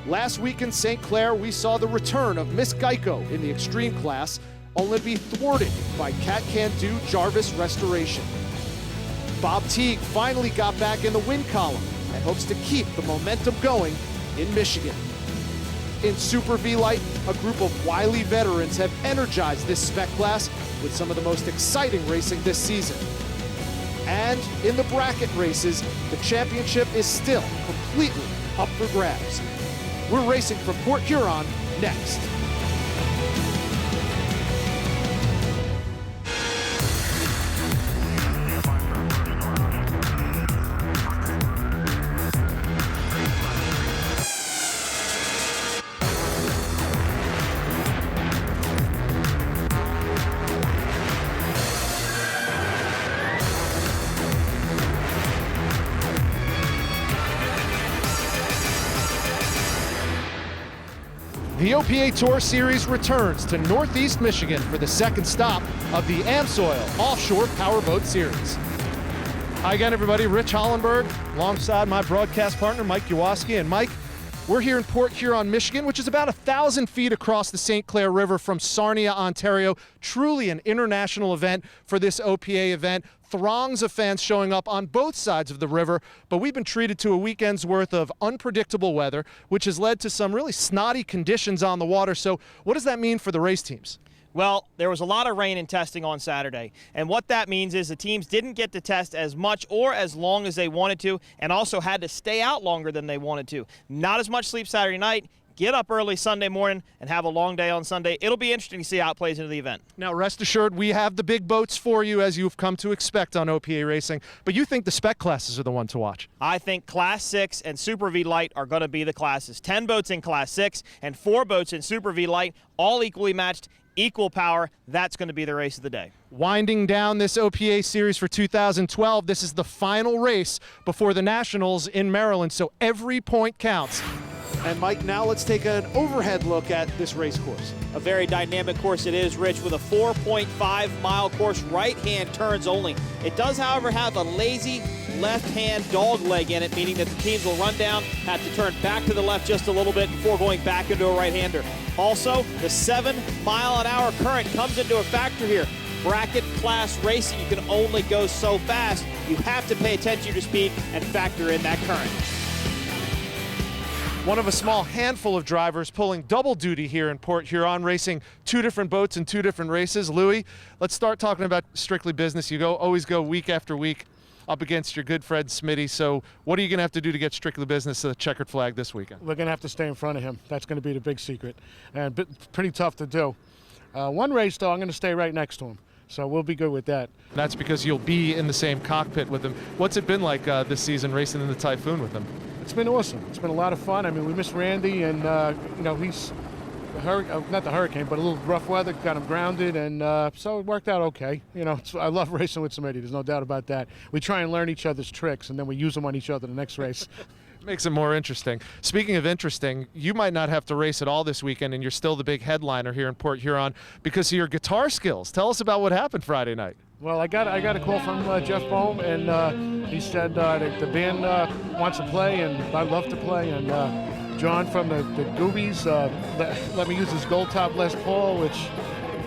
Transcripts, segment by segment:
Last week in St. Clair, we saw the return of Miss Geico in the extreme class, only to be thwarted by Cat Can Do Jarvis Restoration. Bob Teague finally got back in the win column and hopes to keep the momentum going in Michigan. In Super V-Light, a group of wily veterans have energized this spec class with some of the most exciting racing this season. And in the bracket races, the championship is still completely up for grabs. We're racing from Port Huron next. The OPA Tour Series returns to Northeast Michigan for the second stop of the Amsoil Offshore Powerboat Series. Hi again, everybody. Rich Hollenberg, alongside my broadcast partner, Mike Jaworski. And Mike, we're here in Port Huron, Michigan, which is about 1,000 feet across the St. Clair River from Sarnia, Ontario. Truly an international event for this OPA event. Throngs of fans showing up on both sides of the river, but we've been treated to a weekend's worth of unpredictable weather, which has led to some really snotty conditions on the water. So what does that mean for the race teams? Well, there was a lot of rain in testing on Saturday, and what that means is the teams didn't get to test as much or as long as they wanted to, and also had to stay out longer than they wanted to. Not as much sleep Saturday night, get up early Sunday morning, and have a long day on Sunday. It'll be interesting to see how it plays into the event. Now, rest assured, we have the big boats for you, as you've come to expect on OPA racing, but you think the spec classes are the one to watch? I think Class 6 and Super V Light are going to be the classes. 10 boats in Class 6 and 4 boats in Super V Light, all equally matched, equal power. That's going to be the race of the day. Winding down this OPA series for 2012, this is the final race before the Nationals in Maryland, so every point counts. And Mike, now let's take an overhead look at this race course. A very dynamic course it is, Rich, with a 4.5-mile course, right-hand turns only. It does, however, have a lazy left-hand dog leg in it, meaning that the teams will run down, have to turn back to the left just a little bit before going back into a right-hander. Also, the 7-mile-an-hour current comes into a factor here. Bracket class racing, you can only go so fast. You have to pay attention to your speed and factor in that current. One of a small handful of drivers pulling double duty here in Port Huron, racing 2 different boats in 2 different races. Louis, let's start talking about strictly business. You always go week after week up against your good friend Smitty. So what are you going to have to do to get strictly business to the checkered flag this weekend? We're going to have to stay in front of him. That's going to be the big secret. And pretty tough to do. One race, though, I'm going to stay right next to him. So we'll be good with that. That's because you'll be in the same cockpit with him. What's it been like this season racing in the Typhoon with him? It's been awesome. It's been a lot of fun. I mean, we miss Randy, and he's not the hurricane, but a little rough weather got him grounded, and so it worked out okay. I love racing with somebody. There's no doubt about that. We try and learn each other's tricks, and then we use them on each other the next race. Makes it more interesting. Speaking of interesting, you might not have to race at all this weekend, and you're still the big headliner here in Port Huron because of your guitar skills. Tell us about what happened Friday night. Well, I got a call from Jeff Boehm, and he said the band wants to play, and I'd love to play. And John from the Goobies let me use his gold top Les Paul, which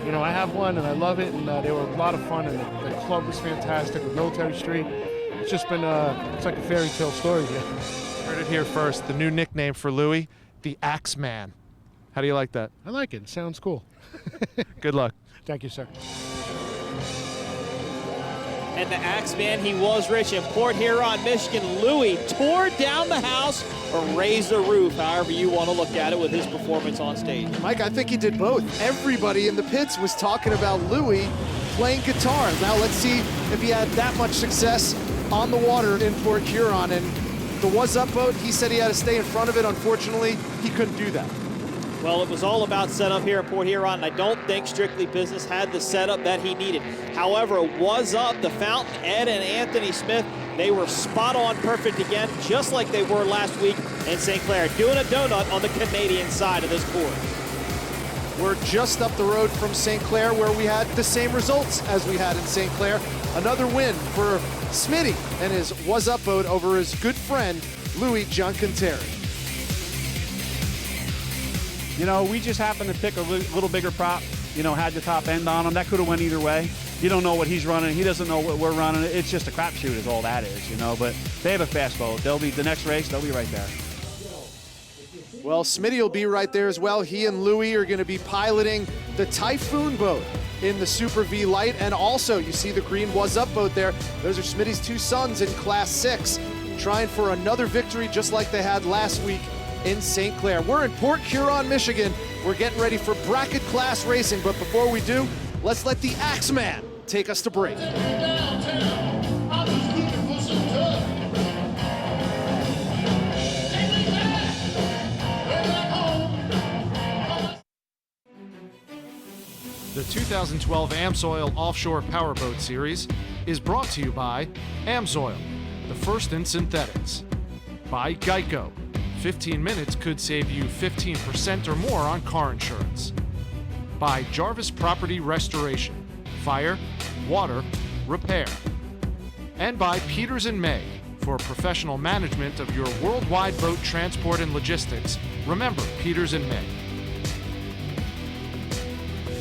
I have one and I love it, and they were a lot of fun, and the club was fantastic with Military Street. It's just been it's like a fairy tale story here. Heard it here first. The new nickname for Louis, the Axeman. How do you like that? I like it. It sounds cool. Good luck. Thank you, sir. And the Axeman, he was Rich in Port Huron, Michigan. Louis tore down the house or raised the roof, however you want to look at it, with his performance on stage. Mike, I think he did both. Everybody in the pits was talking about Louis playing guitar. Now let's see if he had that much success on the water in Port Huron. And the Was Up boat, he said he had to stay in front of it. Unfortunately, he couldn't do that. Well, it was all about setup here in Port Huron, and I don't think Strictly Business had the setup that he needed. However, it was up. The Fountain, Ed and Anthony Smith, they were spot on perfect again, just like they were last week in St. Clair, doing a donut on the Canadian side of this course. We're just up the road from St. Clair, where we had the same results as we had in St. Clair. Another win for Smitty and his Was Up boat over his good friend, Louis Gianconteri. You know, we just happened to pick a little bigger prop, you know, had the top end on him. That could have went either way. You don't know what he's running. He doesn't know what we're running. It's just a crapshoot is all that is, you know. But they have a fast boat. They'll be, the next race, they'll be right there. Well, Smitty will be right there as well. He and Louie are going to be piloting the Typhoon boat in the Super V Light. And also, you see the green Was Up boat there. Those are Smitty's two sons in Class 6, trying for another victory just like they had last week in St. Clair. We're in Port Huron, Michigan. We're getting ready for bracket class racing. But before we do, let's let the Axeman take us to break. The 2012 AMSOIL Offshore Powerboat Series is brought to you by AMSOIL, the first in synthetics. By Geico. 15 minutes could save you 15% or more on car insurance. By Jarvis Property Restoration. Fire, water, repair. And by Peters & May. For professional management of your worldwide boat transport and logistics, remember Peters & May.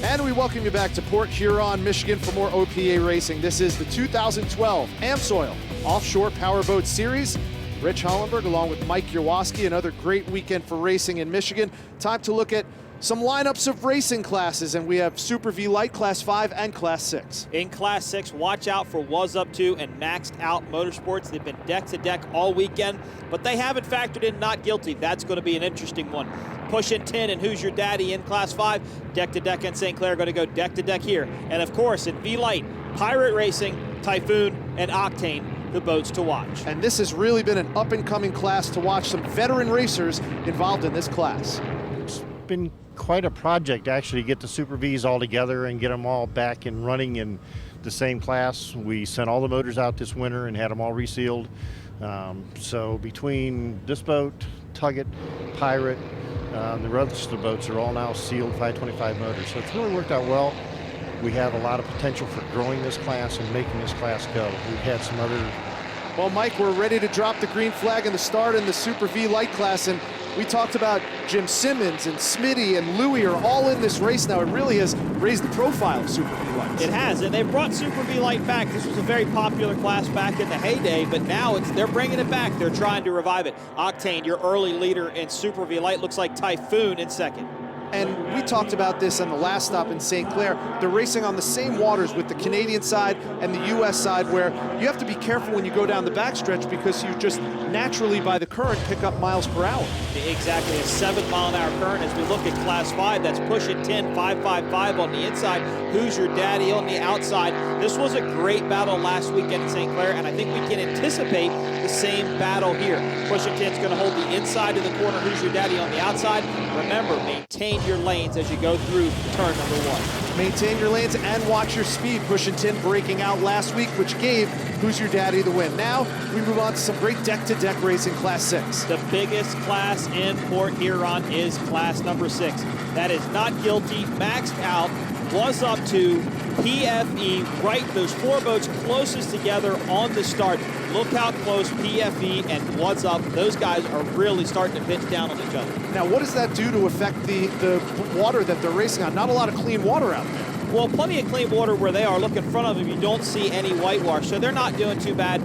And we welcome you back to Port Huron, Michigan for more OPA racing. This is the 2012 AMSOIL Offshore Powerboat Series. Rich Hollenberg along with Mike Yawoski, another great weekend for racing in Michigan. Time to look at some lineups of racing classes, and we have Super V Light, Class 5 and Class 6. In Class 6, watch out for Was Up 2 and Maxed Out Motorsports. They've been deck-to-deck all weekend, but they haven't factored in Not Guilty. That's going to be an interesting one. Pushing 10 and Who's Your Daddy in Class 5. Deck-to-deck in St. Clair, going to go deck-to-deck here. And of course, in V Light, Pirate Racing, Typhoon, and Octane, the boats to watch. And this has really been an up-and-coming class to watch. Some veteran racers involved in this class. It's been quite a project actually to get the Super Vs all together and get them all back and running in the same class. We sent all the motors out this winter and had them all resealed. So between this boat, Tugget, Pirate, the rest of the boats are all now sealed 525 motors. So it's really worked out well. We have a lot of potential for growing this class and making this class go. We've had some other... Well, Mike, we're ready to drop the green flag in the start in the Super V Light class, and we talked about Jim Simmons and Smitty and Louie are all in this race now. It really has raised the profile of Super V Light. It has, and they've brought Super V Light back. This was a very popular class back in the heyday, but now they're bringing it back. They're trying to revive it. Octane, your early leader in Super V Light, looks like Typhoon in second. And we talked about this on the last stop in St. Clair. They're racing on the same waters with the Canadian side and the U.S. side, where you have to be careful when you go down the backstretch because you just naturally, by the current, pick up miles per hour. Exactly, a 7-mile-an-hour current. As we look at Class 5, that's pushing 10, 555 on the inside. Who's Your Daddy on the outside? This was a great battle last weekend in St. Clair, and I think we can anticipate the same battle here. Pushing 10's going to hold the inside of the corner. Who's Your Daddy on the outside? Remember, maintain your lanes as you go through turn number 1. Maintain your lanes and watch your speed. Pushing 10 breaking out last week, which gave Who's Your Daddy the win. Now we move on to some great deck-to-deck racing, Class 6. The biggest class in Port Huron is Class number 6. That is Not Guilty, Maxed Out, Was Up to PFE, right, those four boats closest together on the start. Look how close PFE and Was Up, those guys are really starting to pitch down on each other. Now, what does that do to affect the water that they're racing on? Not a lot of clean water out there. Well, plenty of clean water where they are. Look in front of them, you don't see any whitewash, so they're not doing too bad.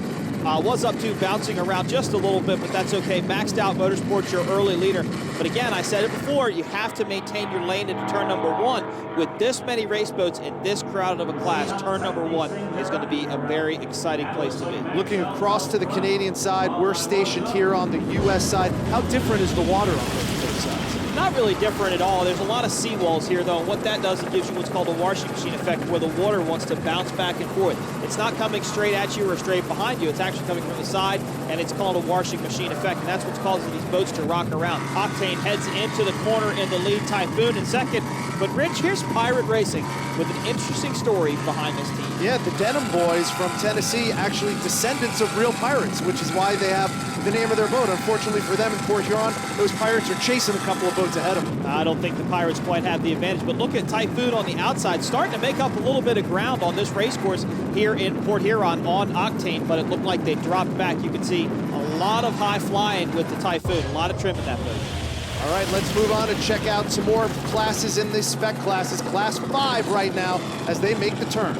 Was Up to bouncing around just a little bit, but that's okay. Maxed Out Motorsports, your early leader. But again, I said it before, you have to maintain your lane into turn number 1. With this many race boats in this crowded of a class, turn number 1 is going to be a very exciting place to be. Looking across to the Canadian side, we're stationed here on the U.S. side. How different is the water on both sides? Not really different at all. There's a lot of seawalls here, though, and what that does, it gives you what's called a washing machine effect, where the water wants to bounce back and forth. It's not coming straight at you or straight behind you. It's actually coming from the side, and it's called a washing machine effect, and that's what's causing these boats to rock around. Octane heads into the corner in the lead, Typhoon in second. But, Rich, here's Pirate Racing with an interesting story behind this team. Yeah, the Denham boys from Tennessee, actually descendants of real pirates, which is why they have the name of their boat. Unfortunately for them in Port Huron, those pirates are chasing a couple of boats ahead of them. I don't think the Pirates quite have the advantage, but look at Typhoon on the outside, starting to make up a little bit of ground on this race course here in Port Huron on Octane, but it looked like they dropped back. You can see a lot of high flying with the Typhoon, a lot of trim in that boat. All right, let's move on and check out some more classes in the spec classes. Class 5 right now as they make the turn.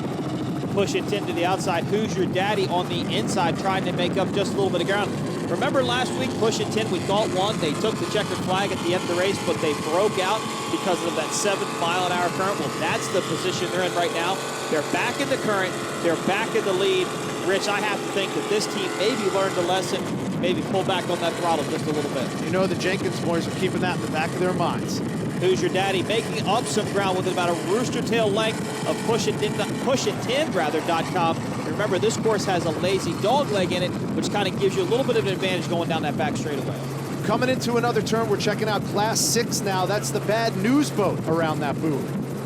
Push it 10 to the outside. Who's Your Daddy on the inside, trying to make up just a little bit of ground. Remember last week, Push It 10, we thought won. They took the checkered flag at the end of the race, but they broke out because of that 7-mile-an-hour current. Well, that's the position they're in right now. They're back in the current. They're back in the lead. Rich, I have to think that this team maybe learned a lesson, maybe pull back on that throttle just a little bit. You know the Jenkins boys are keeping that in the back of their minds. Who's Your Daddy making up some ground with about a rooster tail length of pushitin.com. Remember, this course has a lazy dog leg in it, which kind of gives you a little bit of an advantage going down that back straightaway. Coming into another turn, we're checking out Class 6 now. That's the bad news boat around that buoy.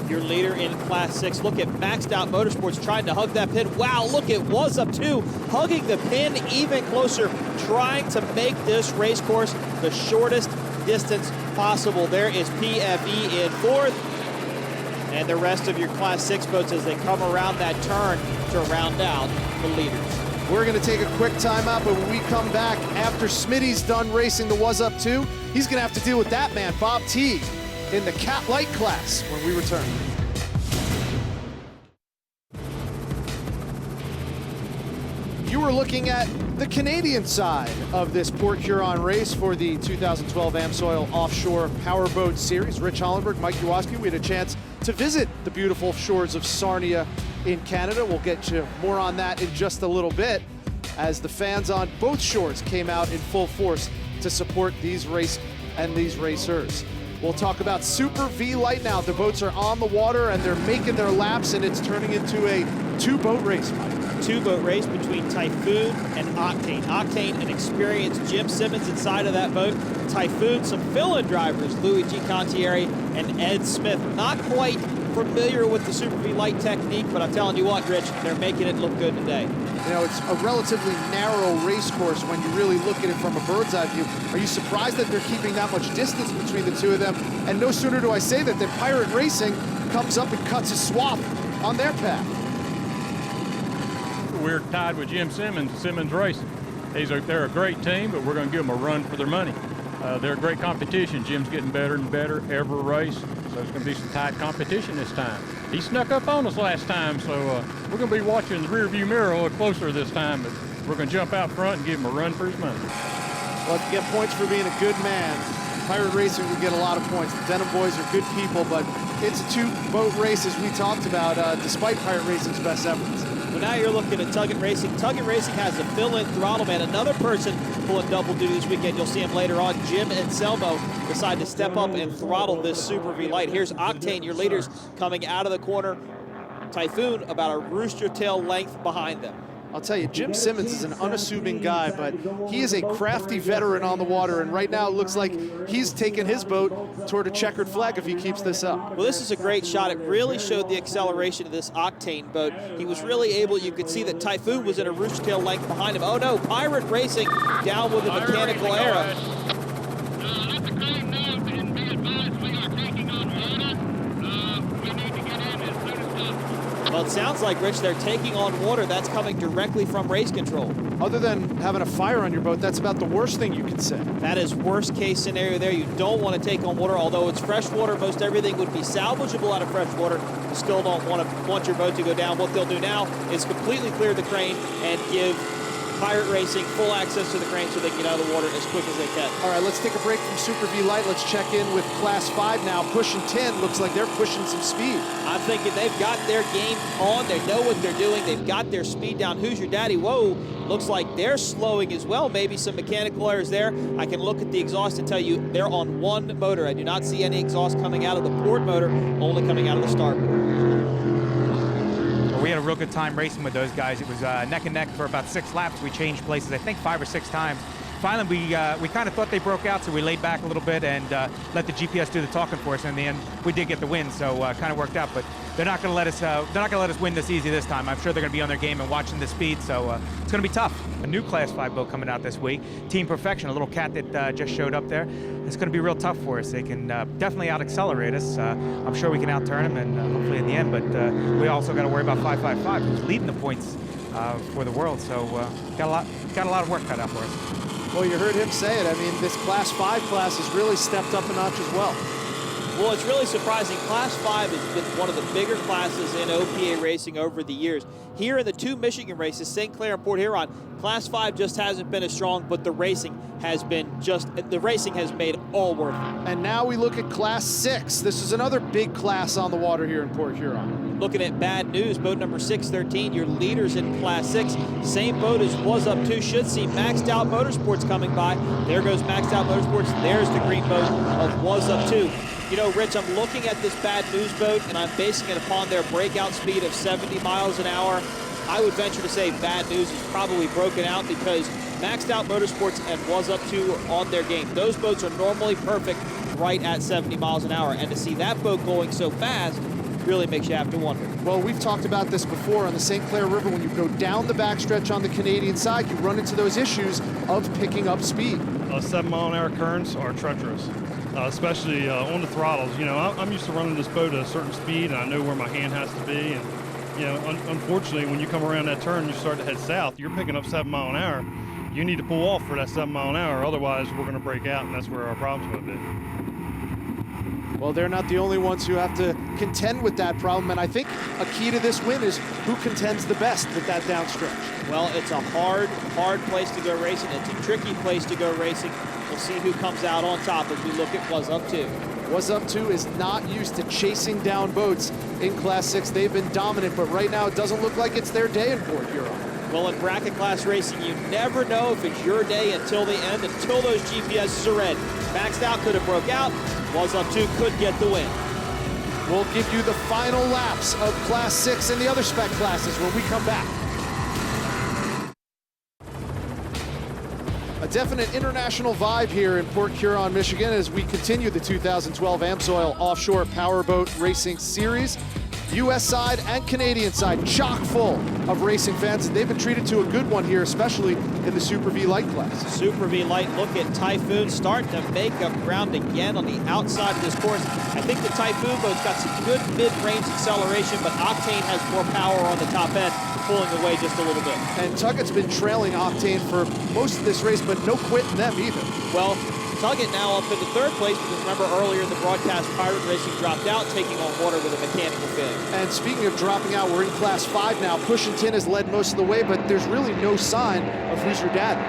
Your leader in Class 6. Look at Maxed Out Motorsports trying to hug that pin. Wow, look, it was up 2, hugging the pin even closer, trying to make this race course the shortest distance possible. There is PFE in 4th, and the rest of your Class 6 boats as they come around that turn to round out the leaders. We're going to take a quick timeout, but when we come back, after Smitty's done racing the Was Up 2, he's going to have to deal with that man, Bob T, in the Cat Light class when we return. You are looking at the Canadian side of this Port Huron race for the 2012 AMSOIL Offshore Powerboat Series. Rich Hollenberg, Mike Uwaski, we had a chance to visit the beautiful shores of Sarnia in Canada. We'll get you more on that in just a little bit as the fans on both shores came out in full force to support these race and these racers. We'll talk about Super V Light now. The boats are on the water and they're making their laps, and it's turning into a 2-boat race, Mike. 2-boat race between Typhoon and Octane. Octane, an experienced Jim Simmons inside of that boat. Typhoon, some fill-in drivers, Louis G. Contieri and Ed Smith. Not quite familiar with the Super V Light technique, but I'm telling you what, Rich, they're making it look good today. You know, it's a relatively narrow race course when you really look at it from a bird's eye view. Are you surprised that they're keeping that much distance between the two of them? And no sooner do I say that than Pirate Racing comes up and cuts a swath on their path. We're tied with Jim Simmons, Simmons Racing. They're a great team, but we're going to give them a run for their money. They're a great competition. Jim's getting better and better every race, so it's going to be some tight competition this time. He snuck up on us last time, so we're going to be watching the rearview mirror a little closer this time, but we're going to jump out front and give him a run for his money. Well, if you get points for being a good man, Pirate Racing would get a lot of points. The Denham boys are good people, but it's a 2-boat race, as we talked about, despite Pirate Racing's best efforts. Well, now you're looking at Tuggett Racing. Tuggett Racing has a fill-in throttle man. Another person pulling double duty this weekend. You'll see him later on. Jim and Selmo decide to step up and throttle this Super V Light. Here's Octane, your leaders, coming out of the corner. Typhoon about a rooster tail length behind them. I'll tell you, Jim Simmons is an unassuming guy, but he is a crafty veteran on the water, and right now it looks like he's taking his boat toward a checkered flag if he keeps this up. Well, this is a great shot. It really showed the acceleration of this Octane boat. He was really able, you could see that Typhoon was in a rooster tail length behind him. Oh no, Pirate Racing down with a mechanical error. Let the crew know and be advised we are taking on water. We need to get in as soon as possible. Well, it sounds like, Rich, they're taking on water. That's coming directly from race control. Other than having a fire on your boat, that's about the worst thing you could say. That is worst case scenario there. You don't want to take on water. Although it's fresh water, most everything would be salvageable out of fresh water. You still don't want your boat to go down. What they'll do now is completely clear the crane and give Pirate Racing full access to the crane so they can get out of the water as quick as they can. All right, let's take a break from Super V Light. Let's check in with Class 5 now. Pushing 10. Looks like they're pushing some speed. I'm thinking they've got their game on. They know what they're doing. They've got their speed down. Who's Your Daddy? Whoa, looks like they're slowing as well. Maybe some mechanical errors there. I can look at the exhaust and tell you they're on one motor. I do not see any exhaust coming out of the port motor, only coming out of the starboard. We had a real good time racing with those guys. It was neck and neck for about 6 laps. We changed places, I think 5 or 6 times. Finally, we kind of thought they broke out, so we laid back a little bit and let the GPS do the talking for us. In the end, we did get the win, so kind of worked out. But they're not going to let us. They're not going to let us win this easy this time. I'm sure they're going to be on their game and watching the speed, so it's going to be tough. A new Class 5 boat coming out this week, Team Perfection, a little cat that just showed up there. It's going to be real tough for us. They can definitely out-accelerate us. I'm sure we can out-turn them, and hopefully in the end. But we also got to worry about 555, who's leading the points for the world. So got a lot of work cut out for us. Well, you heard him say it. I mean, this Class 5 class has really stepped up a notch as well. Well, it's really surprising. Class 5 has been one of the bigger classes in OPA racing over the years. Here in the two Michigan races, St. Clair and Port Huron, Class 5 just hasn't been as strong, but the racing has made all worth it. And now we look at Class 6. This is another big class on the water here in Port Huron. Looking at bad news, boat number 613, your leaders in Class 6. Same boat as Was Up 2. Should see Maxed Out Motorsports coming by. There goes Maxed Out Motorsports. There's the green boat of Was Up 2. You know, Rich, I'm looking at this bad news boat, and I'm basing it upon their breakout speed of 70 miles an hour. I would venture to say bad news is probably broken out because Maxed Out Motorsports and Was Up 2 are on their game. Those boats are normally perfect right at 70 miles an hour, and to see that boat going so fast really makes you have to wonder. Well, we've talked about this before on the St. Clair River. When you go down the backstretch on the Canadian side, you run into those issues of picking up speed. 7-mile-an-hour currents are treacherous, especially on the throttles. You know, I'm used to running this boat at a certain speed, and I know where my hand has to be. And you know, unfortunately, when you come around that turn and you start to head south, you're picking up 7 mile an hour. You need to pull off for that 7 mile an hour, otherwise we're going to break out, and that's where our problem's going to be. Well, they're not the only ones who have to contend with that problem, and I think a key to this win is who contends the best with that downstretch. Well, it's a hard place to go racing. It's a tricky place to go racing. We'll see who comes out on top as we look at Was Up 2. Was Up 2 is not used to chasing down boats in Class 6. They've been dominant, but right now it doesn't look like it's their day in Port Huron. Well, in bracket class racing, you never know if it's your day until the end, until those GPSs are red. Maxed Out could have broke out. Was Up 2 could get the win. We'll give you the final laps of Class 6 and the other spec classes when we come back. A definite international vibe here in Port Huron, Michigan, as we continue the 2012 AMSOIL Offshore Powerboat Racing Series. U.S. side and Canadian side chock full of racing fans, and they've been treated to a good one here, especially in the Super V Light class. Super V Light, look at Typhoon starting to make up ground again on the outside of this course. I think the Typhoon boat's got some good mid-range acceleration, but Octane has more power on the top end, pulling away just a little bit. And Tuggett's been trailing Octane for most of this race, but no quitting them either. Well, Tuggett now up into third place because remember earlier in the broadcast, Pirate Racing dropped out, taking on water with a mechanical failure. And speaking of dropping out, we're in Class 5 now. Pushin' Tin has led most of the way, but there's really no sign of Who's Your Daddy.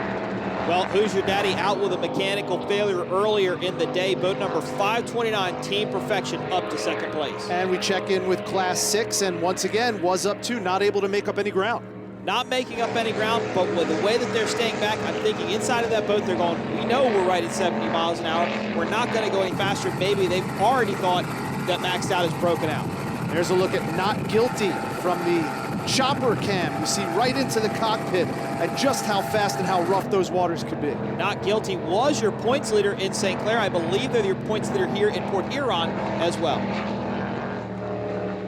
Well, Who's Your Daddy out with a mechanical failure earlier in the day. Boat number 529, Team Perfection, up to second place. And we check in with Class 6, and once again, Was Up 2 not able to make up any ground. Not making up any ground, but with the way that they're staying back, I'm thinking inside of that boat, they're going, we know we're right at 70 miles an hour. We're not going to go any faster. Maybe they've already thought that Maxed Out is broken out. There's a look at Not Guilty from the chopper cam. You see right into the cockpit and just how fast and how rough those waters could be. Not Guilty was your points leader in St. Clair. I believe they're your points leader here in Port Huron as well.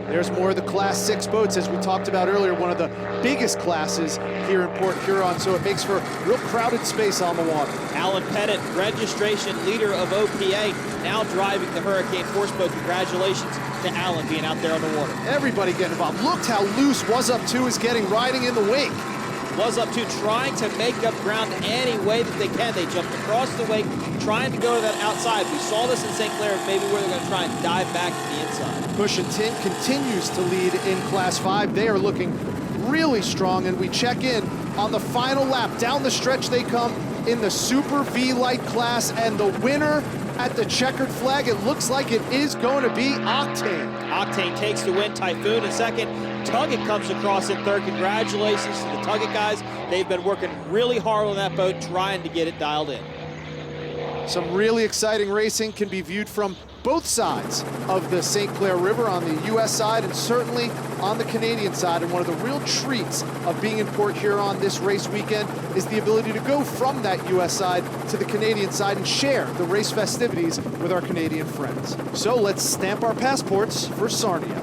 There's more of the Class 6 boats, as we talked about earlier, one of the biggest classes here in Port Huron, so it makes for real crowded space on the water. Alan Pettit, registration leader of OPA, now driving the Hurricane Force boat. Congratulations to Alan being out there on the water. Everybody getting involved. Look how loose Was Up 2 is getting, riding in the wake. Was Up 2 trying to make up ground any way that they can. They jumped across the wake, trying to go to that outside. We saw this in St. Clair, maybe where they're going to try and dive back to the inside. Pushin' Tin continues to lead in Class 5. They are looking really strong, and we check in on the final lap. Down the stretch they come in the Super V Light class, and the winner at the checkered flag, it looks like it is going to be Octane. Octane takes the win, Typhoon in second. Tuggett comes across in third. Congratulations to the Tuggett guys. They've been working really hard on that boat, trying to get it dialed in. Some really exciting racing can be viewed from both sides of the St. Clair River, on the U.S. side and certainly on the Canadian side. And one of the real treats of being in Port Huron this race weekend is the ability to go from that U.S. side to the Canadian side and share the race festivities with our Canadian friends. So let's stamp our passports for Sarnia.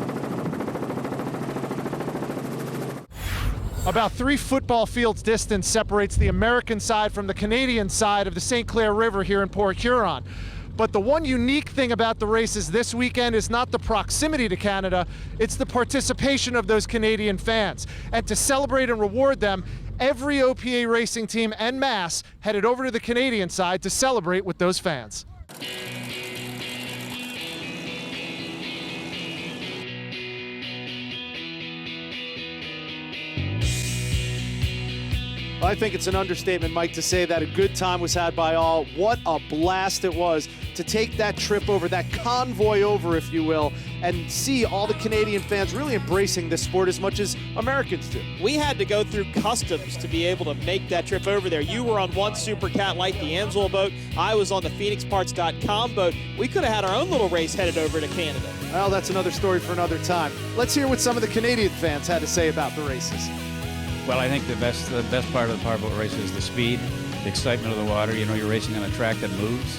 About 3 football fields distance separates the American side from the Canadian side of the St. Clair River here in Port Huron. But the one unique thing about the races this weekend is not the proximity to Canada, it's the participation of those Canadian fans. And to celebrate and reward them, every OPA racing team en masse headed over to the Canadian side to celebrate with those fans. I think it's an understatement, Mike, to say that a good time was had by all. What a blast it was to take that trip over, that convoy over, if you will, and see all the Canadian fans really embracing this sport as much as Americans do. We had to go through customs to be able to make that trip over there. You were on one Super Cat Light, the Amsoil boat. I was on the PhoenixParts.com boat. We could have had our own little race headed over to Canada. Well, that's another story for another time. Let's hear what some of the Canadian fans had to say about the races. Well, I think the best part of the powerboat race is the speed, the excitement of the water. You know, you're racing on a track that moves.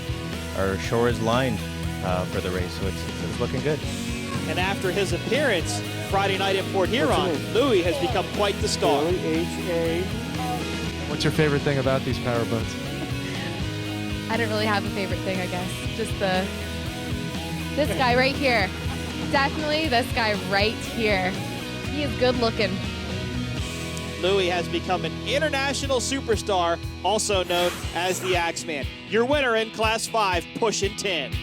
Our shore is lined for the race, so it's looking good. And after his appearance Friday night in Port Huron, Louis has become quite the star. What's your favorite thing about these powerboats? I don't really have a favorite thing, I guess. Just this guy right here. Definitely this guy right here. He is good looking. Louis has become an international superstar, also known as the Axeman. Your winner in Class 5, Pushing 10.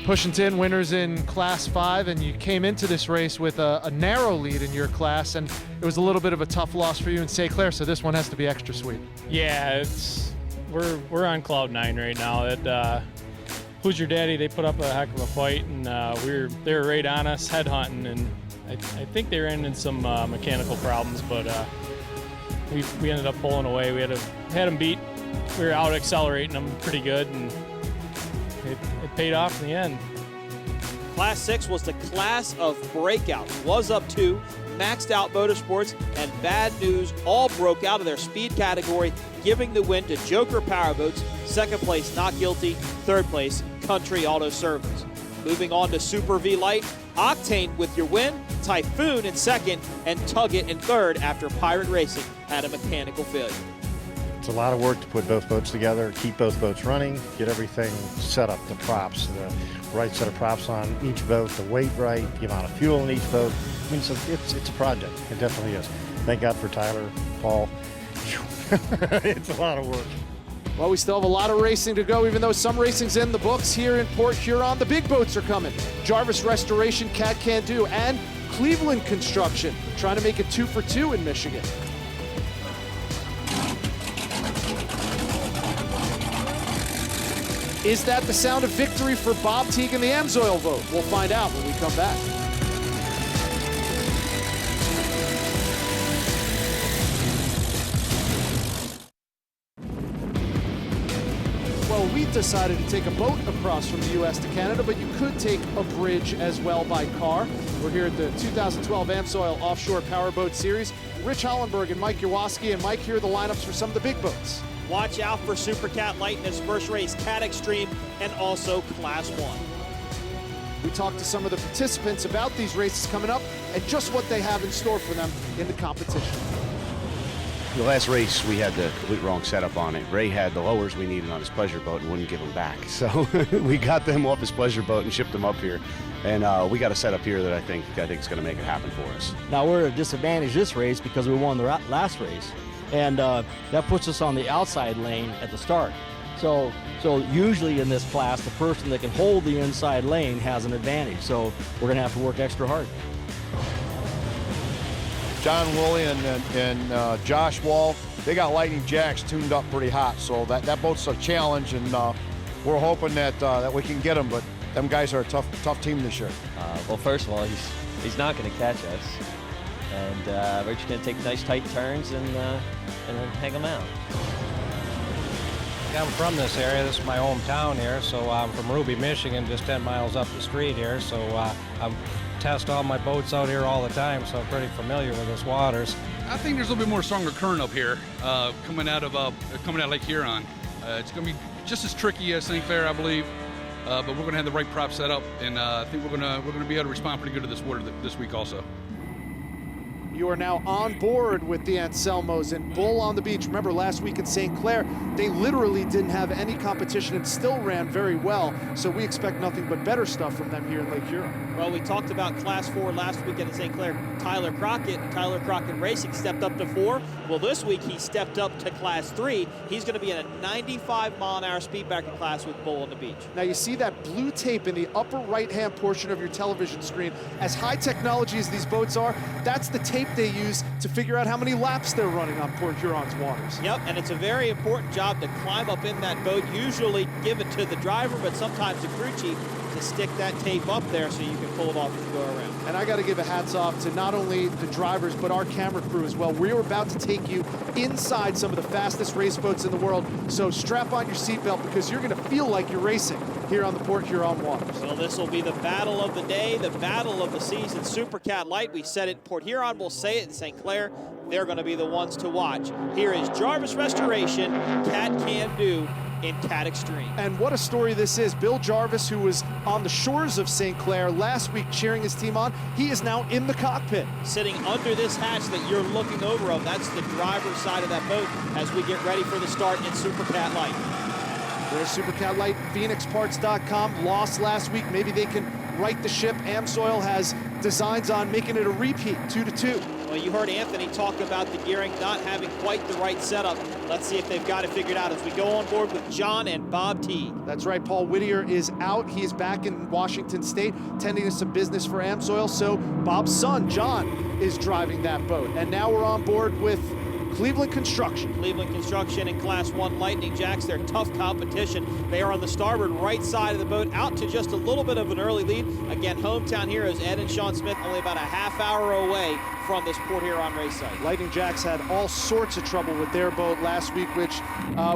Pushing 10 winners in Class 5, and you came into this race with a narrow lead in your class, and it was a little bit of a tough loss for you in St. Clair, so this one has to be extra sweet. Yeah, we're on cloud 9 right now. Who's Your Daddy? They put up a heck of a fight, and they were right on us, headhunting, and I think they ran into some mechanical problems, but we ended up pulling away. We had them beat. We were out accelerating them pretty good, and it paid off in the end. Class 6 was the class of breakouts. Was Up 2, Maxed Out Motorsports, and Bad News all broke out of their speed category, giving the win to Joker Powerboats. Second place, Not Guilty. Third place, Country Auto Service. Moving on to Super V Light, Octane with your win, Typhoon in second, and Tugget in third after Pirate Racing had a mechanical failure. It's a lot of work to put both boats together, keep both boats running, get everything set up, the props, the right set of props on each boat, the weight right, the amount of fuel in each boat. I mean, it's a project. It definitely is. Thank God for Tyler, Paul. It's a lot of work. Well, we still have a lot of racing to go, even though some racing's in the books here in Port Huron. The big boats are coming. Jarvis Restoration, Cat Can Do, and Cleveland Construction, trying to make it 2 for 2 in Michigan. Is that the sound of victory for Bob Teague and the Amsoil boat? We'll find out when we come back. Well, we decided to take a boat across from the U.S. to Canada, but you could take a bridge as well by car. We're here at the 2012 Amsoil Offshore Powerboat Series. Rich Hollenberg and Mike Yawoski, and Mike, here are the lineups for some of the big boats. Watch out for Super Cat Light in his first race, Cat Extreme, and also Class 1. We talked to some of the participants about these races coming up and just what they have in store for them in the competition. The last race, we had the complete wrong setup on it. Ray had the lowers we needed on his pleasure boat and wouldn't give them back. So we got them off his pleasure boat and shipped them up here. And we got a setup here that I think is going to make it happen for us. Now we're at a disadvantage this race because we won the last race. And that puts us on the outside lane at the start. So usually in this class, the person that can hold the inside lane has an advantage. So we're going to have to work extra hard. John Woolley and Josh Wall, they got Lightning Jacks tuned up pretty hot. So that boat's a challenge, and we're hoping that we can get them. But them guys are a tough team this year. Well, first of all, he's not going to catch us. And we're just going to take nice tight turns and then hang them out. I'm from this area. This is my hometown here. So I'm from Ruby, Michigan, just 10 miles up the street here. So I test all my boats out here all the time, so I'm pretty familiar with this waters. I think there's a little bit more stronger current up here coming out of Lake Huron. It's going to be just as tricky as St. Clair, I believe. But we're going to have the right prop set up, and I think we're going to be able to respond pretty good to this water this week also. You are now on board with the Anselmos and Bull on the Beach. Remember last week in St. Clair, they literally didn't have any competition and still ran very well. So we expect nothing but better stuff from them here in Lake Huron. Well, we talked about Class 4 last weekend in St. Clair. Tyler Crockett Racing stepped up to 4. Well, this week he stepped up to Class 3. He's going to be in a 95-mile-an-hour speed bracket class with Bull on the Beach. Now you see that blue tape in the upper right-hand portion of your television screen. As high technology as these boats are, that's the tape they use to figure out how many laps they're running on Port Huron's waters. Yep, and it's a very important job to climb up in that boat. Usually give it to the driver, but sometimes the crew chief to stick that tape up there so you can pull it off and go around. And I got to give a hats off to not only the drivers, but our camera crew as well. We're about to take you inside some of the fastest race boats in the world. So strap on your seatbelt because you're going to feel like you're racing here on the Port Huron waters. Well, this will be the battle of the day, the battle of the season. Super Cat Light, we said it in Port Huron, we'll say it in St. Clair. They're going to be the ones to watch. Here is Jarvis Restoration, Cat Can Do in Cat Extreme. And what a story this is. Bill Jarvis, who was on the shores of St. Clair last week cheering his team on, he is now in the cockpit. Sitting under this hatch that you're looking over of, that's the driver's side of that boat as we get ready for the start in Super Cat Light. There's Super Cat Light, PhoenixParts.com, lost last week. Maybe they can right the ship. Amsoil has designs on making it a repeat, 2-2. Well, you heard Anthony talk about the gearing not having quite the right setup. Let's see if they've got it figured out as we go on board with John and Bob T. That's right, Paul Whittier is out. He is back in Washington State, tending to some business for Amsoil. So Bob's son, John, is driving that boat. And now we're on board with Cleveland Construction. Cleveland Construction in Class 1 Lightning Jacks. They're tough competition. They are on the starboard right side of the boat, out to just a little bit of an early lead. Again, hometown heroes Ed and Sean Smith, only about a half hour away from this Port Huron race site. Lightning Jacks had all sorts of trouble with their boat last week, which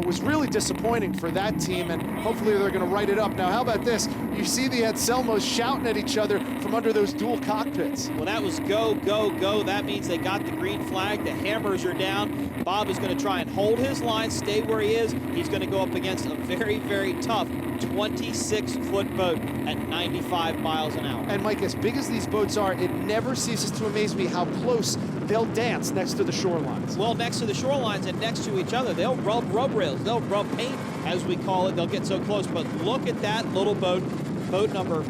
was really disappointing for that team, and hopefully they're going to right it up. Now, how about this? You see the Anselmos shouting at each other from under those dual cockpits. Well, that was go, go, go. That means they got the green flag. The hammers are down. Bob is going to try and hold his line, stay where he is. He's going to go up against a very, very tough 26-foot boat at 95 miles an hour. And Mike, as big as these boats are, it never ceases to amaze me how close they'll dance next to the shorelines. Well, next to the shorelines and next to each other, they'll rub rails, they'll rub paint, as we call it. They'll get so close, but look at that little boat, boat number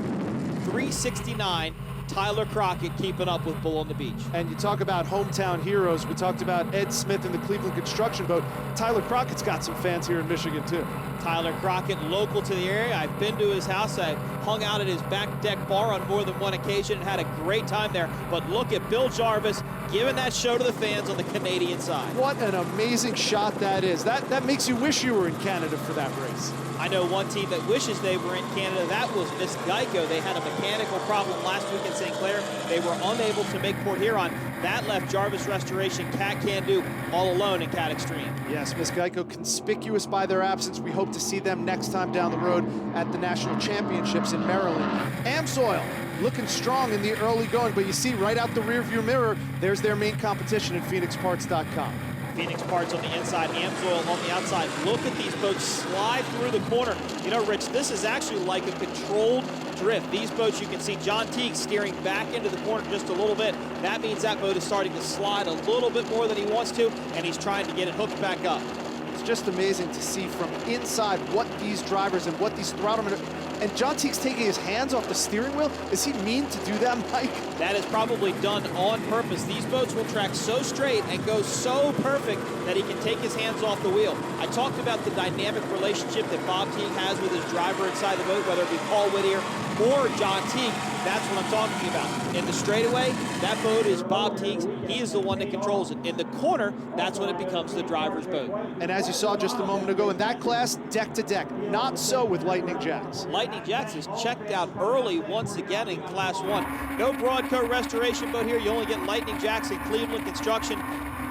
369. Tyler Crockett keeping up with Bull on the Beach. And you talk about hometown heroes. We talked about Ed Smith in the Cleveland Construction boat. Tyler Crockett's got some fans here in Michigan, too. Tyler Crockett, local to the area. I've been to his house. I hung out at his back deck bar on more than one occasion and had a great time there. But look at Bill Jarvis giving that show to the fans on the Canadian side. What an amazing shot that is. That makes you wish you were in Canada for that race. I know one team that wishes they were in Canada. That was Miss Geico. They had a mechanical problem last week in St. Clair. They were unable to make Port Huron. That left Jarvis Restoration, Cat Can Do, all alone in Cat Extreme. Yes, Miss Geico conspicuous by their absence. We hope to see them next time down the road at the National Championships in Maryland. Amsoil looking strong in the early going, but you see right out the rear view mirror, there's their main competition at PhoenixParts.com. Phoenix Parts on the inside, Amsoil on the outside. Look at these boats slide through the corner. You know, Rich, this is actually like a controlled drift. These boats, you can see John Teague steering back into the corner just a little bit. That means that boat is starting to slide a little bit more than he wants to, and he's trying to get it hooked back up. It's just amazing to see from inside what these drivers and what these throttlemen. And John Teague's taking his hands off the steering wheel. Is he mean to do that, Mike? That is probably done on purpose. These boats will track so straight and go so perfect that he can take his hands off the wheel. I talked about the dynamic relationship that Bob Teague has with his driver inside the boat, whether it be Paul Whittier or John Teague. That's what I'm talking about. In the straightaway, that boat is Bob Teague's. He is the one that controls it. In the corner, that's when it becomes the driver's boat. And as you saw just a moment ago, in that class, deck to deck. Not so with Lightning Jacks. Lightning Jacks is checked out early once again in Class 1. No Broadcoat Restoration boat here. You only get Lightning Jacks and Cleveland Construction,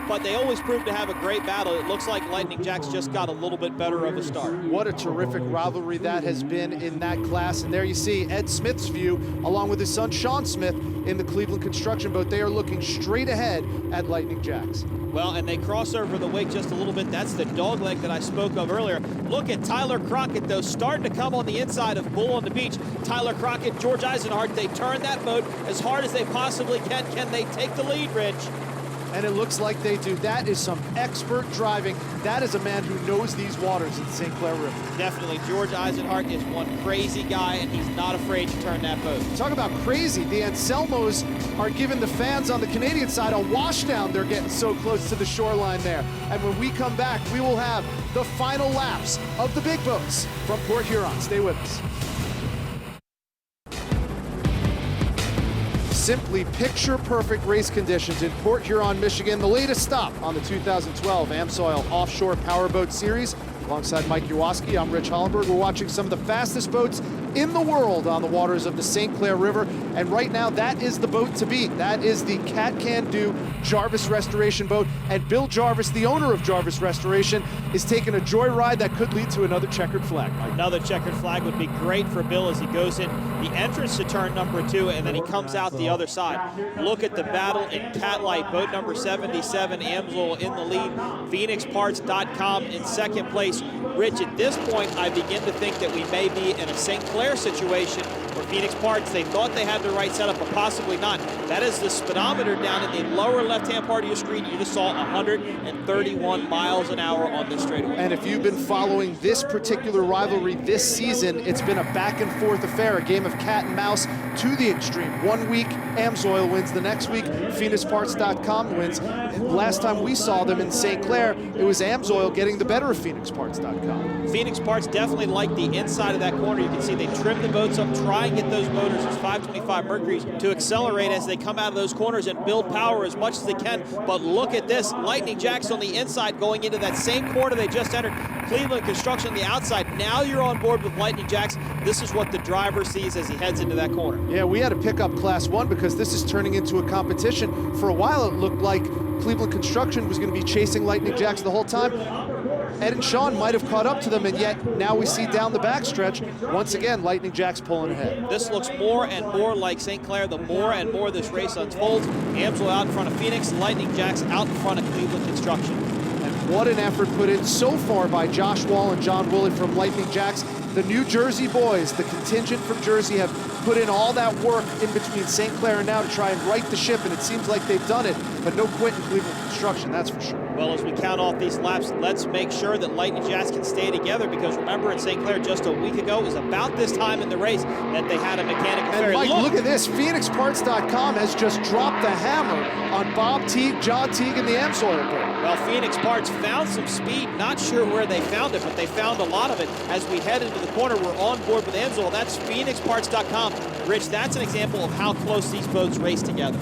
but they always prove to have a great battle. It looks like Lightning Jacks just got a little bit better of a start. What a terrific rivalry that has been in that class. And there you see Ed Smith's view, along with his son Sean Smith in the Cleveland Construction boat. They are looking straight ahead at Lightning Jacks. Well, and they cross over the wake just a little bit. That's the dog leg that I spoke of earlier. Look at Tyler Crockett, though, starting to come on the inside of Bull on the Beach. Tyler Crockett, George Eisenhart, they turn that boat as hard as they possibly can. Can they take the lead, Rich? And it looks like they do. That is some expert driving. That is a man who knows these waters in St. Clair River. Definitely. George Eisenhart is one crazy guy, and he's not afraid to turn that boat. Talk about crazy. The Anselmos are giving the fans on the Canadian side a washdown. They're getting so close to the shoreline there. And when we come back, we will have the final laps of the big boats from Port Huron. Stay with us. Simply picture-perfect race conditions in Port Huron, Michigan. The latest stop on the 2012 AMSOIL Offshore Powerboat Series. Alongside Mike Jaworski, I'm Rich Hollenberg. We're watching some of the fastest boats in the world on the waters of the St. Clair River. And right now, that is the boat to beat. That is the Cat Can Do Jarvis Restoration boat. And Bill Jarvis, the owner of Jarvis Restoration, is taking a joyride that could lead to another checkered flag. Another checkered flag would be great for Bill as he goes in the entrance to turn number 2, and then he comes out the other side. Look at the battle in Catlight. Boat number 77, AMSOIL in the lead. PhoenixParts.com in second place. Rich, at this point, I begin to think that we may be in a St. Clair situation where Phoenix Parts, they thought they had the right setup, but possibly not. That is the speedometer down in the lower left-hand part of your screen. You just saw 131 miles an hour on this straightaway. And if you've been following this particular rivalry this season, it's been a back-and-forth affair, a game of cat and mouse to the extreme. 1 week, AMSOIL wins. The next week, PhoenixParts.com wins. And last time we saw them in St. Clair, it was AMSOIL getting the better of PhoenixParts.com. Phoenix Parts definitely like the inside of that corner. You can see they trim the boats up, try and get those motors, those 525 Mercuries, to accelerate as they come out of those corners and build power as much as they can. But look at this, Lightning Jacks on the inside going into that same corner they just entered. Cleveland Construction on the outside. Now you're on board with Lightning Jacks. This is what the driver sees as he heads into that corner. Yeah, we had to pick up Class 1 because this is turning into a competition. For a while, it looked like Cleveland Construction was going to be chasing Lightning Jacks the whole time. Ed and Sean might have caught up to them, and yet now we see down the backstretch, once again, Lightning Jacks pulling ahead. This looks more and more like St. Clair the more and more this race unfolds. AMSOIL out in front of Phoenix, Lightning Jacks out in front of Cleveland Construction. And what an effort put in so far by Josh Wall and John Willett from Lightning Jacks. The New Jersey boys, the contingent from Jersey, have put in all that work in between St. Clair and now to try and right the ship, and it seems like they've done it, but no quit in Cleveland Construction, that's for sure. Well, as we count off these laps, let's make sure that Lightning Jacks can stay together, because remember in St. Clair just a week ago, it was about this time in the race that they had a mechanical failure. And Mike, look at this. PhoenixParts.com has just dropped the hammer on Bob Teague, John Teague, and the AMSOIL boat. Well, Phoenix Parts found some speed. Not sure where they found it, but they found a lot of it. As we head into the corner, we're on board with AMSOIL. That's PhoenixParts.com. Rich, that's an example of how close these boats race together.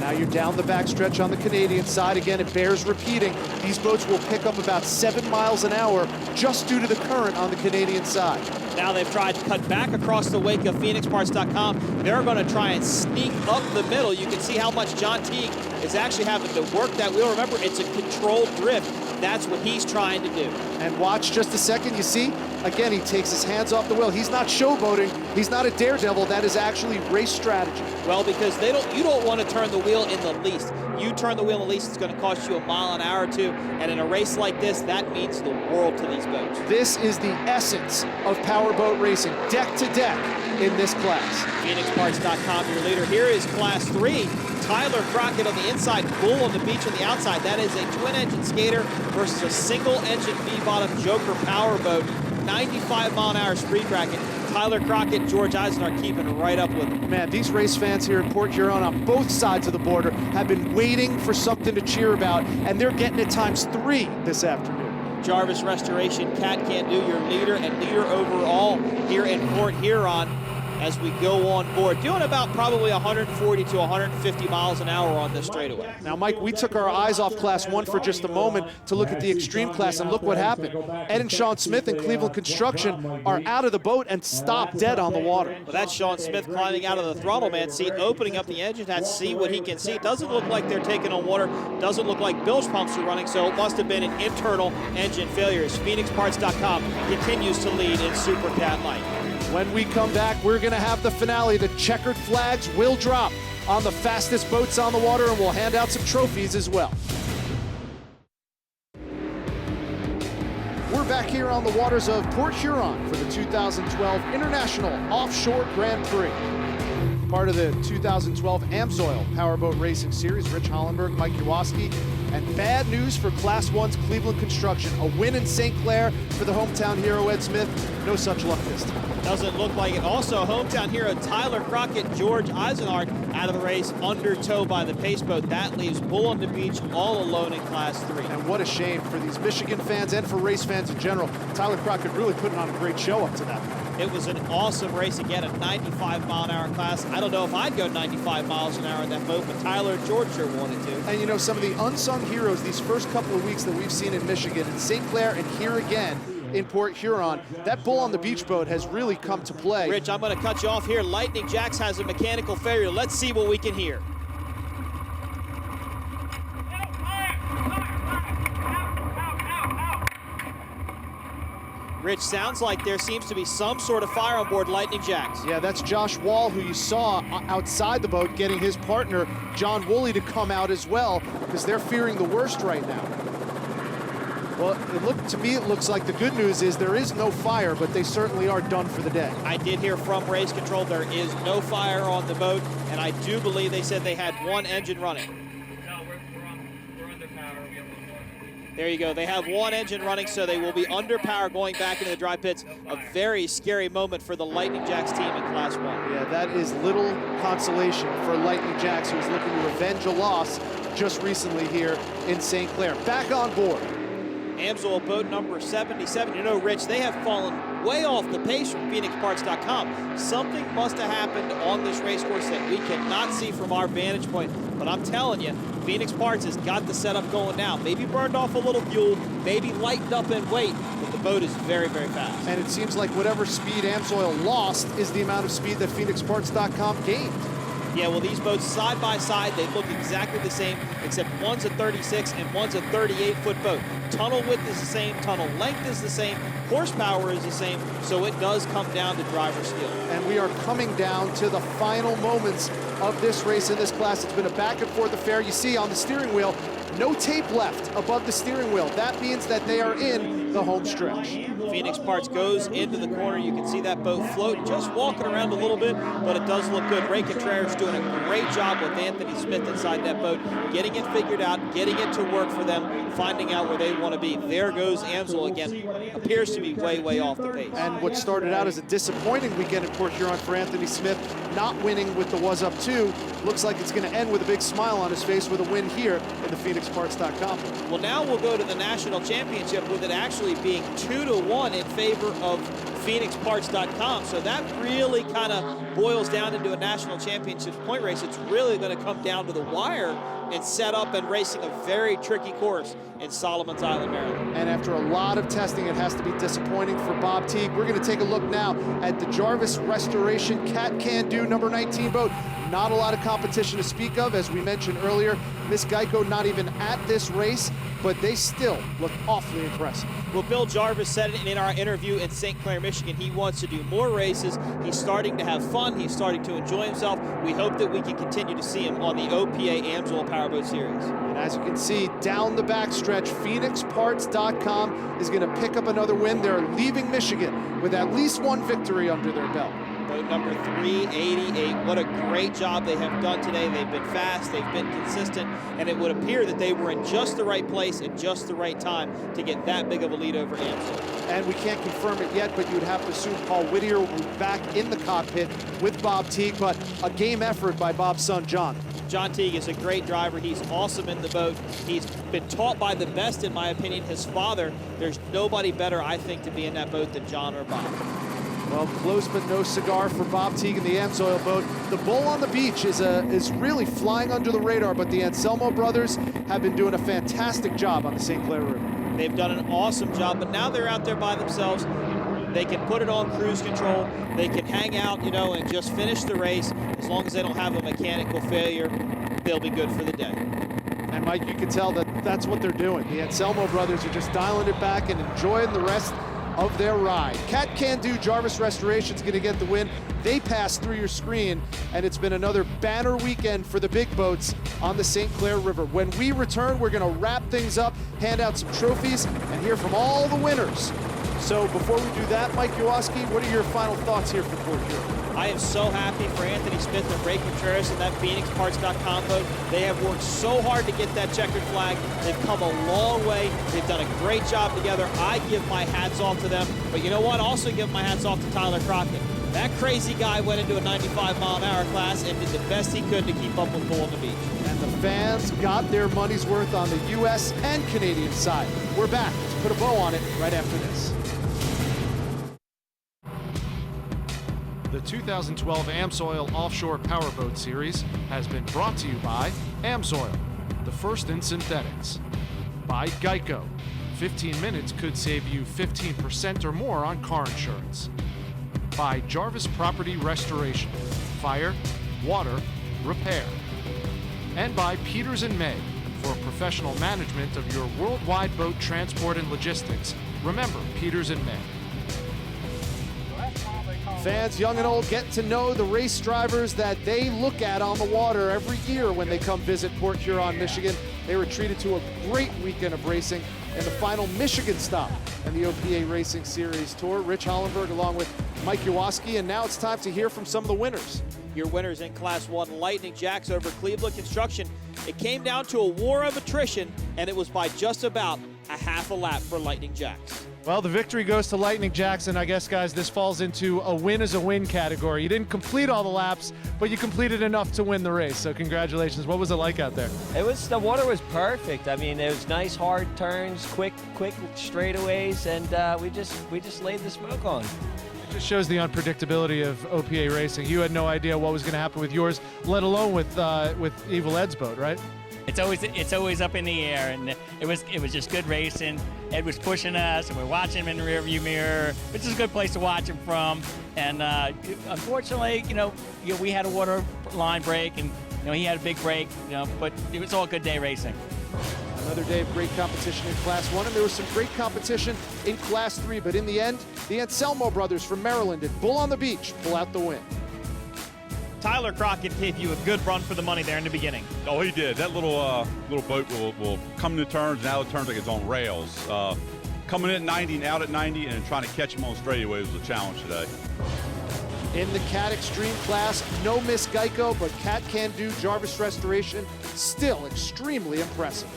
Now you're down the backstretch on the Canadian side. Again, it bears repeating. These boats will pick up about 7 miles an hour just due to the current on the Canadian side. Now they've tried to cut back across the wake of PhoenixParts.com. They're going to try and sneak up the middle. You can see how much John Teague is actually having to work that wheel. Remember, it's a controlled drift. That's what he's trying to do. And watch just a second. You see, again, he takes his hands off the wheel. He's not showboating. He's not a daredevil. That is actually race strategy. Well, because you don't want to turn the wheel in the least. You turn the wheel in the least, it's going to cost you a mile an hour or two. And in a race like this, that means the world to these boats. This is the essence of powerboat racing, deck to deck in this class. PhoenixParts.com, your leader. Here is Class 3. Tyler Crockett on the inside, Bull on the beach on the outside. That is a twin-engine skater versus a single-engine V-bottom Joker powerboat. 95-mile-an-hour speed bracket. Tyler Crockett, George Eisenhart keeping right up with him. Man, these race fans here in Port Huron on both sides of the border have been waiting for something to cheer about, and they're getting it ×3 this afternoon. Jarvis Restoration, Cat Can Do, your leader and leader overall here in Port Huron as we go on board, doing about probably 140 to 150 miles an hour on this straightaway. Now, Mike, we took our eyes off Class 1 for just a moment to look at the Extreme class, and look what happened. Ed and Sean Smith and Cleveland Construction are out of the boat and stopped dead on the water. Well, that's Sean Smith climbing out of the throttle man seat, opening up the engine hatch, see what he can see. It doesn't look like they're taking on water, doesn't look like bilge pumps are running, so it must have been an internal engine failure. As PhoenixParts.com continues to lead in Super Cat Light. When we come back, we're going to have the finale. The checkered flags will drop on the fastest boats on the water, and we'll hand out some trophies as well. We're back here on the waters of Port Huron for the 2012 International Offshore Grand Prix. part of the 2012 Amsoil Powerboat Racing Series. Rich Hollenberg, Mike Jaworski. And bad news for Class 1's Cleveland Construction. A win in St. Clair for the hometown hero, Ed Smith. No such luck this time. Doesn't look like it. Also, hometown hero Tyler Crockett, George Eisenhardt out of the race under tow by the pace boat. That leaves Bull on the Beach all alone in Class 3. And what a shame for these Michigan fans and for race fans in general. Tyler Crockett really putting on a great show up to that point. It was an awesome race again, a 95-mile-an-hour class. I don't know if I'd go 95 miles an hour in that boat, but Tyler and George sure wanted to. And you know, some of the unsung heroes these first couple of weeks that we've seen in Michigan, in St. Clair and here again in Port Huron, that Bull on the Beach boat has really come to play. Rich, I'm going to cut you off here. Lightning Jacks has a mechanical failure. Let's see what we can hear. Rich, sounds like there seems to be some sort of fire on board Lightning Jacks. Yeah, that's Josh Wall, who you saw outside the boat getting his partner, John Woolley, to come out as well, because they're fearing the worst right now. Well, to me, it looks like the good news is there is no fire, but they certainly are done for the day. I did hear from race control there is no fire on the boat, and I do believe they said they had one engine running. There you go. They have one engine running, so they will be under power going back into the dry pits. A very scary moment for the Lightning Jacks team in Class 1. Yeah, that is little consolation for Lightning Jacks, who's looking to revenge a loss just recently here in St. Clair. Back on board. Amsoil boat number 77. You know, Rich, they have fallen way off the pace from PhoenixParts.com. Something must have happened on this race course that we cannot see from our vantage point. But I'm telling you, Phoenix Parts has got the setup going now. Maybe burned off a little fuel, maybe lightened up in weight, but the boat is very, very fast. And it seems like whatever speed Amsoil lost is the amount of speed that PhoenixParts.com gained. Yeah, well, these boats side by side, they look exactly the same, except one's a 36 and one's a 38-foot boat. Tunnel width is the same, tunnel length is the same, horsepower is the same, so it does come down to driver skill. And we are coming down to the final moments of this race in this class. It's been a back and forth affair. You see on the steering wheel, no tape left above the steering wheel. That means that they are in the home stretch. Phoenix Parts goes into the corner. You can see that boat float, just walking around a little bit, but it does look good. Ray Contreras doing a great job with Anthony Smith inside that boat, getting it figured out, getting it to work for them, finding out where they want to be. There goes Amsoil again. Appears to be way, way off the pace. And what started out as a disappointing weekend in Port Huron for Anthony Smith, not winning with the Was Up 2, looks like it's going to end with a big smile on his face with a win here in the PhoenixParts.com. Well, now we'll go to the national championship with it actually being 2-1 in favor of PhoenixParts.com. So that really kind of boils down into a national championship point race. It's really going to come down to the wire and set up and racing a very tricky course in Solomon's Island, Maryland. And after a lot of testing, it has to be disappointing for Bob Teague. We're going to take a look now at the Jarvis Restoration Cat Can Do number 19 boat. Not a lot of competition to speak of. As we mentioned earlier, Miss Geico not even at this race, but they still look awfully impressive. Well, Bill Jarvis said it in our interview in St. Clair, Michigan. He wants to do more races. He's starting to have fun. He's starting to enjoy himself. We hope that we can continue to see him on the OPA Amsoil Powerboat Series. And as you can see, down the backstretch, PhoenixParts.com is going to pick up another win. They're leaving Michigan with at least one victory under their belt. Boat number 388. What a great job they have done today. They've been fast, they've been consistent, and it would appear that they were in just the right place at just the right time to get that big of a lead over Amsoil. And we can't confirm it yet, but you would have to assume Paul Whittier will be back in the cockpit with Bob Teague, but a game effort by Bob's son, John. John Teague is a great driver. He's awesome in the boat. He's been taught by the best, in my opinion, his father. There's nobody better, I think, to be in that boat than John or Bob. Well, close but no cigar for Bob Teague in the Amsoil boat. The Bull on the Beach is really flying under the radar, but the Anselmo brothers have been doing a fantastic job on the St. Clair River. They've done an awesome job, but now they're out there by themselves. They can put it on cruise control. They can hang out, you know, and just finish the race. As long as they don't have a mechanical failure, they'll be good for the day. And Mike, you can tell that that's what they're doing. The Anselmo brothers are just dialing it back and enjoying the rest of their ride. Cat Can Do Jarvis Restoration's going to get the win. They passed through your screen, and it's been another banner weekend for the big boats on the St. Clair River. When we return, we're going to wrap things up, hand out some trophies, and hear from all the winners. So before we do that, Mike Jaworski, what are your final thoughts here for Port Huron? I am so happy for Anthony Smith and Ray Contreras and that PhoenixParts.com boat. They have worked so hard to get that checkered flag. They've come a long way. They've done a great job together. I give my hats off to them. But you know what? Also give my hats off to Tyler Crockett. That crazy guy went into a 95-mile-an-hour class and did the best he could to keep up with Bull on the beach. And the fans got their money's worth on the U.S. and Canadian side. We're back to put a bow on it right after this. The 2012 AMSOIL Offshore Powerboat Series has been brought to you by AMSOIL, the first in synthetics. By Geico. 15 minutes could save you 15% or more on car insurance. By Jarvis Property Restoration, fire, water, repair. And by Peters & May for professional management of your worldwide boat transport and logistics. Remember, Peters & May. Fans, young and old, get to know the race drivers that they look at on the water every year when they come visit Port Huron, Michigan. They were treated to a great weekend of racing and the final Michigan stop in the OPA Racing Series Tour. Rich Hollenberg along with Mike Jaworski, and now it's time to hear from some of the winners. Your winners in Class 1, Lightning Jacks over Cleveland Construction. It came down to a war of attrition, and it was by just about a half a lap for Lightning Jacks. Well, the victory goes to Lightning Jackson. I guess, guys, this falls into a win is a win category. You didn't complete all the laps, but you completed enough to win the race. So congratulations. What was it like out there? The water was perfect. I mean, it was nice hard turns, quick straightaways, and we just laid the smoke on. It just shows the unpredictability of OPA racing. You had no idea what was going to happen with yours, let alone with Evil Ed's boat, right? It's always up in the air, and it was just good racing. Ed was pushing us, and we're watching him in the rearview mirror, which is a good place to watch him from. And unfortunately, we had a water line break, and he had a big break. But it was all good day racing. Another day of great competition in Class 1, and there was some great competition in Class 3. But in the end, the Anselmo brothers from Maryland at Bull on the Beach pull out the win. Tyler Crockett gave you a good run for the money there in the beginning. Oh, he did. That little boat will come into turns and out of turns like it's on rails. Coming in at 90 and out at 90 and trying to catch him on straightaways was a challenge today. In the Cat Extreme class, no Miss Geico, but Cat Can Do Jarvis Restoration, still extremely impressive.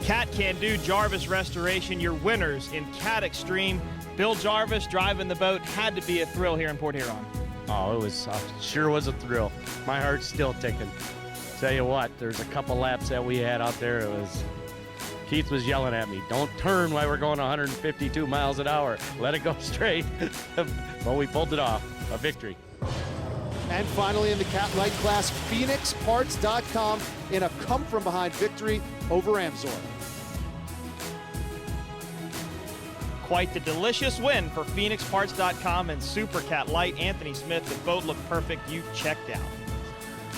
Cat Can Do Jarvis Restoration, your winners in Cat Extreme. Bill Jarvis driving the boat had to be a thrill here in Port Huron. Oh, it was sure was a thrill. My heart's still ticking. Tell you what, there's a couple laps that we had out there. Keith was yelling at me, "Don't turn while we're going 152 miles an hour. Let it go straight." Well, we pulled it off. A victory. And finally, in the Cat Light class, PhoenixParts.com in a come-from-behind victory over AMSOIL. Quite the delicious win for PhoenixParts.com and Super Cat Light. Anthony Smith, the boat looked perfect. You checked out.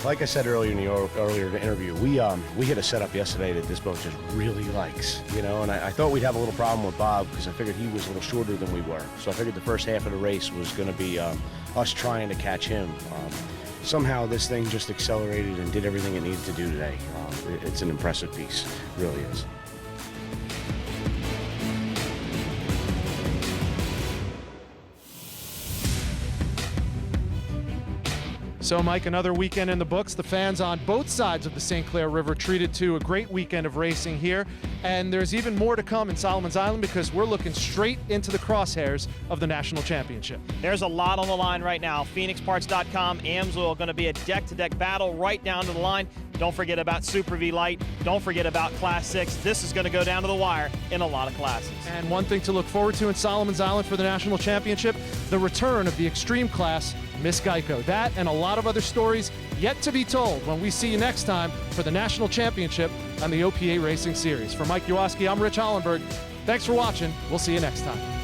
Like I said earlier in the interview, we hit a setup yesterday that this boat just really likes, and I thought we'd have a little problem with Bob because I figured he was a little shorter than we were. So I figured the first half of the race was going to be us trying to catch him. Somehow this thing just accelerated and did everything it needed to do today. It's an impressive piece, it really is. So, Mike, another weekend in the books. The fans on both sides of the St. Clair River treated to a great weekend of racing here. And there's even more to come in Solomon's Island because we're looking straight into the crosshairs of the national championship. There's a lot on the line right now. PhoenixParts.com, AMSOIL going to be a deck-to-deck battle right down to the line. Don't forget about Super V Light. Don't forget about Class 6. This is going to go down to the wire in a lot of classes. And one thing to look forward to in Solomon's Island for the national championship, the return of the extreme class, Miss Geico. That and a lot of other stories yet to be told when we see you next time for the national championship on the OPA Racing Series. For Mike Jaworski, I'm Rich Hollenberg. Thanks for watching. We'll see you next time.